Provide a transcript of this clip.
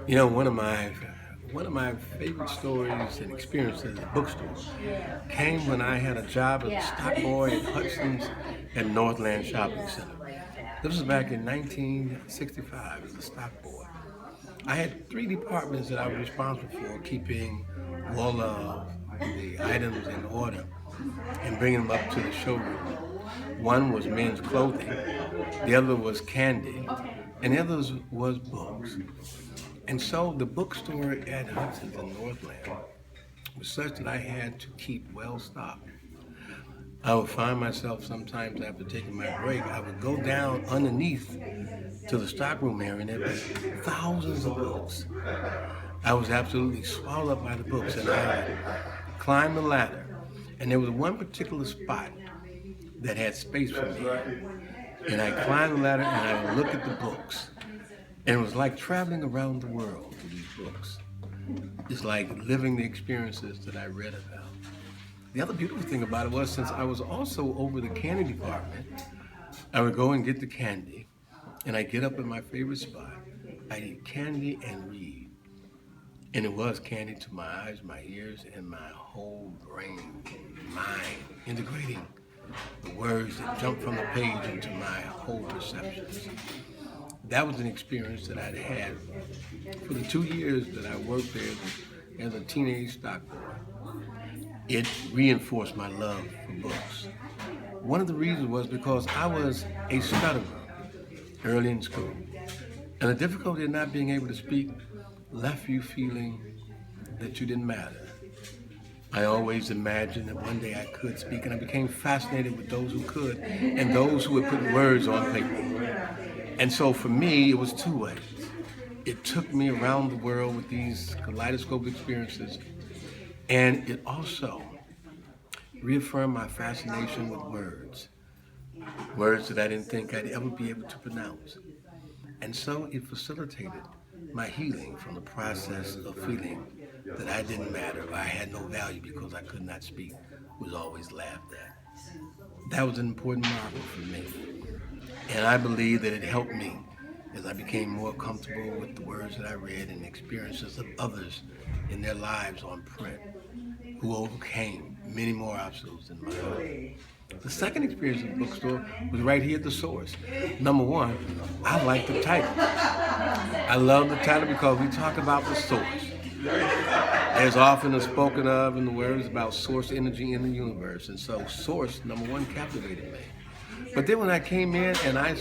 You know, one of my favorite stories and experiences at Bookstore came when I had a job as a stock boy at Hudson's and Northland Shopping Center. This was back in 1965 as a stock boy. I had three departments that I was responsible for, keeping all of the items in order and bringing them up to the showroom. One was men's clothing, the other was candy, and the other was books. And so the bookstore at Hudson's in Northland was such that I had to keep well stocked. I would find myself sometimes after taking my break, I would go down underneath to the stockroom area and there were thousands of books. I was absolutely swallowed up by the books and I would climb the ladder. And there was one particular spot that had space for me. And I climbed the ladder and I would look at the books. And it was like traveling around the world with these books. It's like living the experiences that I read about. The other beautiful thing about it was since I was also over the candy department, I would go and get the candy, and I'd get up in my favorite spot. I'd eat candy and read. And it was candy to my eyes, my ears, and my whole brain, mind, integrating the words that jumped from the page into my whole perceptions. That was an experience that I'd had for the 2 years that I worked there as a teenage stock boy. It reinforced my love for books. One of the reasons was because I was a stutterer early in school. And the difficulty of not being able to speak left you feeling that you didn't matter. I always imagined that one day I could speak, and I became fascinated with those who could and those who would put words on paper. And so for me, it was two ways. It took me around the world with these kaleidoscope experiences, and it also reaffirmed my fascination with words that I didn't think I'd ever be able to pronounce. And so it facilitated my healing from the process of feeling that I didn't matter, or I had no value because I could not speak, was always laughed at. That was an important marker for me. And I believe that it helped me as I became more comfortable with the words that I read and experiences of others in their lives on print who overcame many more obstacles than mine. The second experience at the bookstore was right here at the source. Number one, I like the title. I love the title because we talk about the source. There's often a spoken of in the words about source energy in the universe. And so source, number one, captivated me. But then when I came in and I